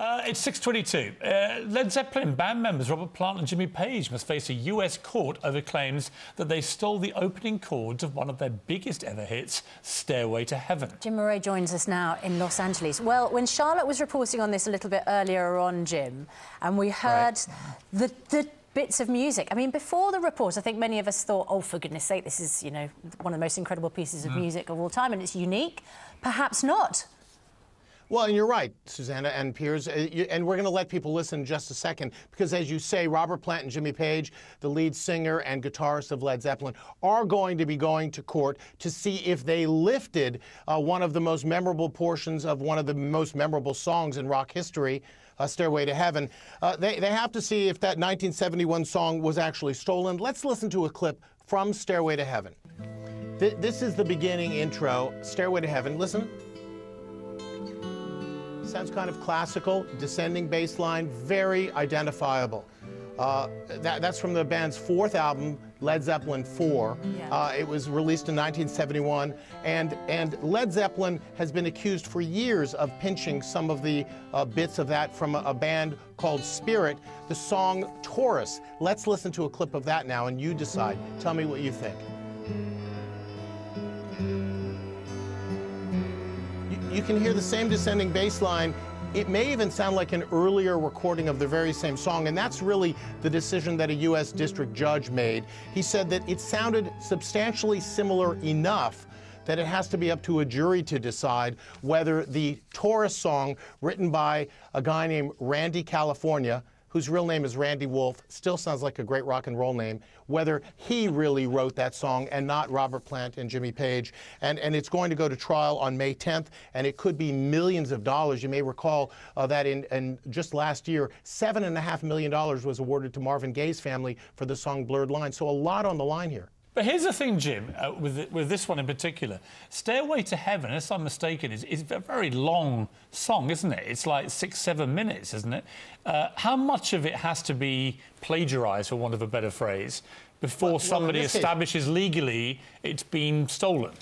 It's 6:22. Led Zeppelin band members Robert Plant and Jimmy Page must face a US court over claims that they stole the opening chords of one of their biggest ever hits, Stairway to Heaven. Jim Murray joins us now in Los Angeles. Well, when Charlotte was reporting on this a little bit earlier on, Jim, and we heard the bits of music. I mean, before the report, I think many of us thought, oh, for goodness sake, this is, you know, one of the most incredible pieces of music of all time, and it's unique. Perhaps not. Well, and you're right, Susanna and Piers, and we're going to let people listen in just a second, because as you say, Robert Plant and Jimmy Page, the lead singer and guitarist of Led Zeppelin, are going to be going to court to see if they lifted one of the most memorable portions of one of the most memorable songs in rock history, Stairway to Heaven. They have to see if that 1971 song was actually stolen. Let's listen to a clip from Stairway to Heaven. This is the beginning intro, Stairway to Heaven. Listen. Sounds kind of classical, descending bass line, very identifiable. That's from the band's fourth album, Led Zeppelin 4. Yeah. It was released in 1971, and Led Zeppelin has been accused for years of pinching some of the bits of that from a band called Spirit, the song Taurus. Let's listen to a clip of that now, and you decide. Tell me what you think. You can hear the same descending bass line. It may even sound like an earlier recording of the very same song, and that's really the decision that a U.S. district judge made. He said that it sounded substantially similar enough that it has to be up to a jury to decide whether the Taurus song, written by a guy named Randy California, whose real name is Randy Wolf, still sounds like a great rock and roll name, whether he really wrote that song and not Robert Plant and Jimmy Page. And it's going to go to trial on May 10th, and it could be millions of dollars. You may recall that in just last year, $7.5 million was awarded to Marvin Gaye's family for the song Blurred Lines. So a lot on the line here. But here's the thing, Jim, with this one in particular. Stairway to Heaven, unless I'm mistaken, is a very long song, isn't it? It's like 6-7 minutes, isn't it? How much of it has to be plagiarised, for want of a better phrase, before somebody establishes legally it's been stolen?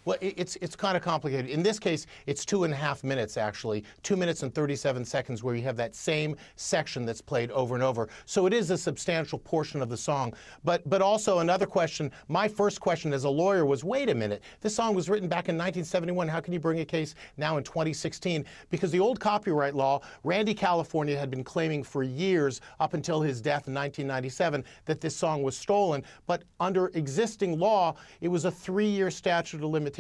Well, it's kind of complicated. In this case, it's 2.5 minutes, actually. 2 minutes and 37 seconds where you have that same section that's played over and over. So it is a substantial portion of the song. But also another question, my first question as a lawyer was, wait a minute, this song was written back in 1971. How can you bring a case now in 2016? Because the old copyright law, Randy California had been claiming for years, up until his death in 1997, that this song was stolen. But under existing law, it was a 3-year statute of limitations.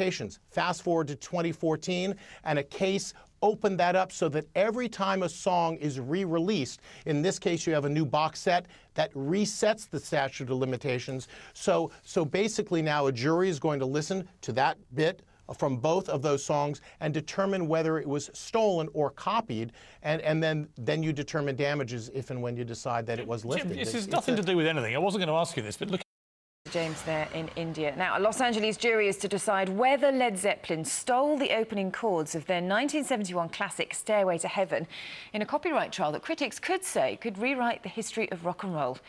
Fast forward to 2014, and a case opened that up so that every time a song is re-released, in this case you have a new box set, that resets the statute of limitations. So basically now a jury is going to listen to that bit from both of those songs and determine whether it was stolen or copied, and then you determine damages if and when you decide that it was lifted. Jim, this has nothing to do with anything. I wasn't going to ask you this, but look. James there in India. Now, a Los Angeles jury is to decide whether Led Zeppelin stole the opening chords of their 1971 classic Stairway to Heaven in a copyright trial that critics could say could rewrite the history of rock and roll.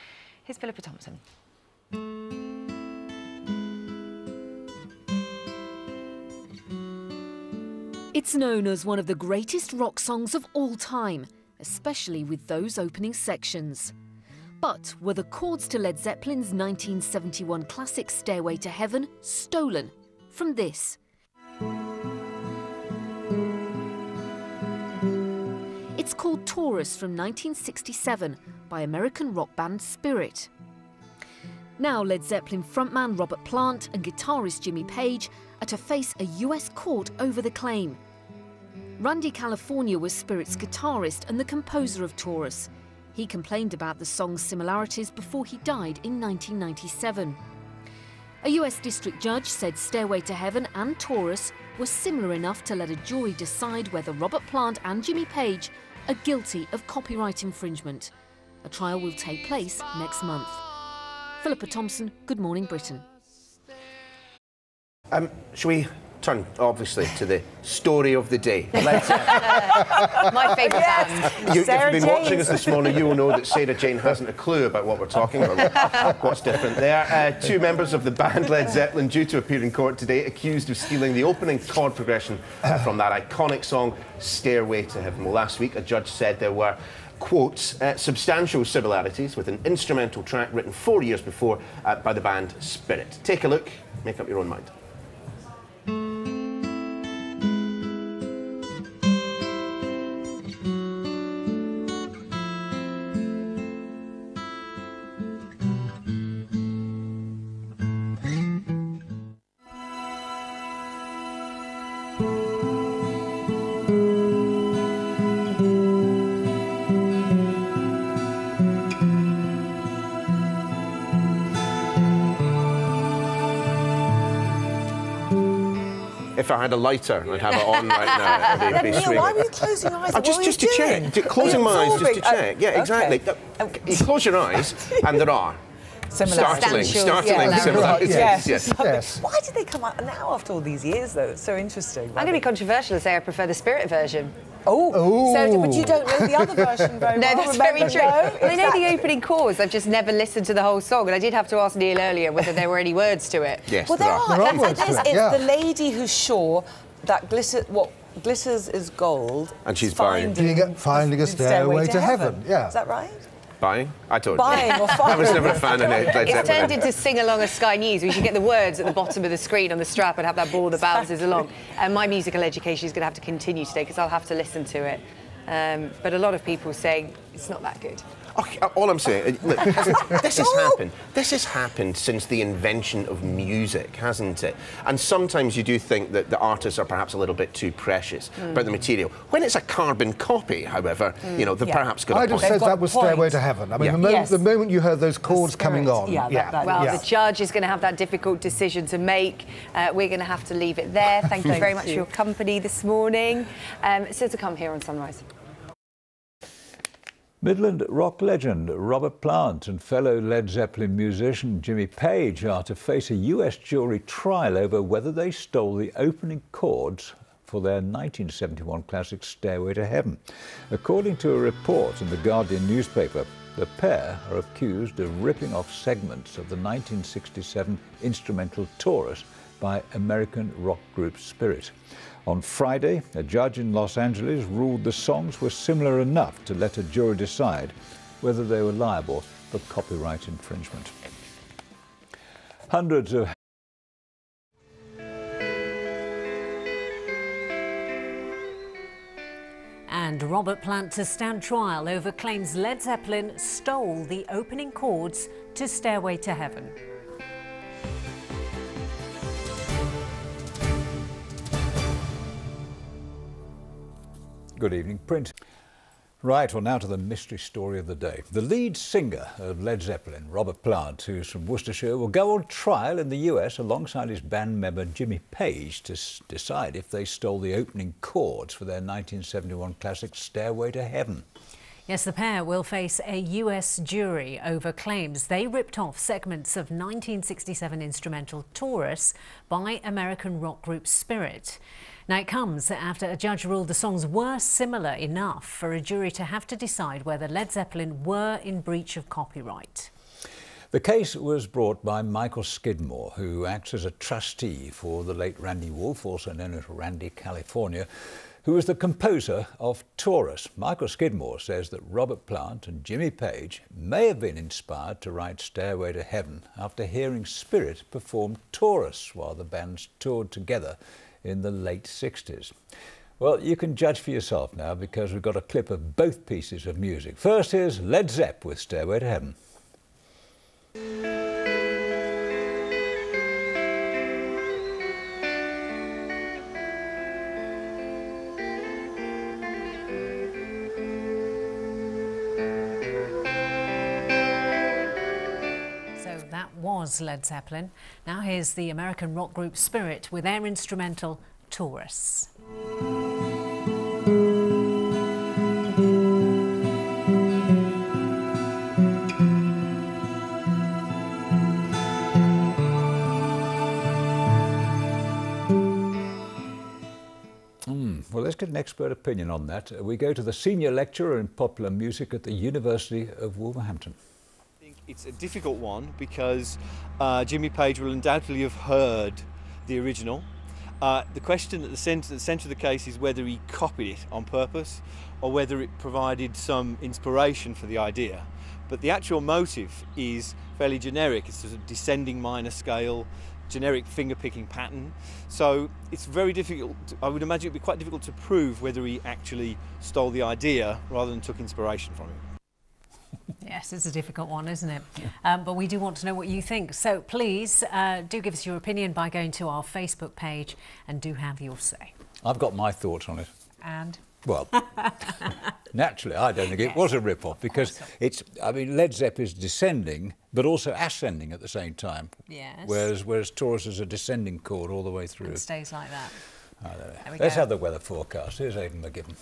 Here's Philippa Thompson. It's known as one of the greatest rock songs of all time, especially with those opening sections. But were the chords to Led Zeppelin's 1971 classic Stairway to Heaven stolen from this? It's called Taurus from 1967 by American rock band Spirit. Now Led Zeppelin frontman Robert Plant and guitarist Jimmy Page are to face a US court over the claim. Randy California was Spirit's guitarist and the composer of Taurus. He complained about the song's similarities before he died in 1997. A US district judge said Stairway to Heaven and Taurus were similar enough to let a jury decide whether Robert Plant and Jimmy Page are guilty of copyright infringement. A trial will take place next month. Philippa Thompson, Good Morning Britain. Should we turn, obviously, to the story of the day. My favourite band. If you've been watching us this morning, you will know that Sarah Jane hasn't a clue about what we're talking about. What's different there? Two members of the band Led Zeppelin due to appear in court today, accused of stealing the opening chord progression from that iconic song, Stairway to Heaven. Well, last week, a judge said there were, quotes, substantial similarities with an instrumental track written 4 years before by the band Spirit. Take a look, make up your own mind. If I had a lighter, I'd have it on right now. It'd be Neil, why were you closing your eyes? Just to check. Closing my eyes just to check. Yeah, exactly. Okay. You close your eyes, and there are startling yeah, similarities. Yes. Why did they come out now after all these years, though? It's so interesting. I'm going to be controversial and say I prefer the Spirit version. Oh. So, but you don't know the other version very well. No, that's very true. I know the opening chorus. I've just never listened to the whole song, and I did have to ask Neil earlier whether there were any words to it. Yes, well, there are. There are words to it, It's the lady who's sure that glitters is gold, and she's finding a stairway to heaven. Yeah, is that right? Buying? I told you. Buying or finding. I was never a fan of it. It's turned into Sing Along of Sky News. We should get the words at the bottom of the screen on the strap and have that ball that bounces along. And my musical education is going to have to continue today because I'll have to listen to it. But a lot of people saying it's not that good. Okay, all I'm saying, look, this has happened since the invention of music, hasn't it? And sometimes you do think that the artists are perhaps a little bit too precious about the material. When it's a carbon copy, however, you know, they've perhaps got a point. I just said that was Stairway to Heaven. I mean, the moment you heard those chords coming on... The judge is going to have that difficult decision to make. We're going to have to leave it there. Thank you very much for your company this morning. Still to come here on Sunrise. Midland rock legend Robert Plant and fellow Led Zeppelin musician Jimmy Page are to face a US jury trial over whether they stole the opening chords for their 1971 classic Stairway to Heaven. According to a report in the Guardian newspaper, the pair are accused of ripping off segments of the 1967 instrumental Taurus by American rock group Spirit. On Friday, a judge in Los Angeles ruled the songs were similar enough to let a jury decide whether they were liable for copyright infringement. Hundreds of And Robert Plant to stand trial over claims Led Zeppelin stole the opening chords to Stairway to Heaven. Good evening, Print. Right, well now to the mystery story of the day. The lead singer of Led Zeppelin, Robert Plant, who's from Worcestershire, will go on trial in the US alongside his band member Jimmy Page to decide if they stole the opening chords for their 1971 classic Stairway to Heaven. Yes, the pair will face a US jury over claims they ripped off segments of 1967 instrumental Taurus by American rock group Spirit. Now, it comes after a judge ruled the songs were similar enough for a jury to have to decide whether Led Zeppelin were in breach of copyright. The case was brought by Michael Skidmore, who acts as a trustee for the late Randy Wolf, also known as Randy California, who was the composer of Taurus. Michael Skidmore says that Robert Plant and Jimmy Page may have been inspired to write Stairway to Heaven after hearing Spirit perform Taurus while the bands toured together in the late 60s. Well, you can judge for yourself now because we've got a clip of both pieces of music. First, here's Led Zepp with Stairway to Heaven. Was Led Zeppelin. Now here's the American rock group Spirit with their instrumental Taurus. expert opinion on that. We go to the senior lecturer in popular music at the University of Wolverhampton. I think it's a difficult one because Jimmy Page will undoubtedly have heard the original. The question at the centre of the case is whether he copied it on purpose or whether it provided some inspiration for the idea. But the actual motive is fairly generic. It's a descending minor scale, generic finger-picking pattern. So it's very difficult, I would imagine it would be quite difficult to prove whether he actually stole the idea rather than took inspiration from it. Yes, it's a difficult one, isn't it? But we do want to know what you think. So please do give us your opinion by going to our Facebook page and do have your say. I've got my thoughts on it. And? Well, naturally, I don't think it was a rip-off because it's, I mean, Led Zeppelin is descending, but also ascending at the same time. Yes. Whereas Taurus is a descending chord all the way through. It stays like that. Let's have the weather forecast. Here's Aidan McGibbon.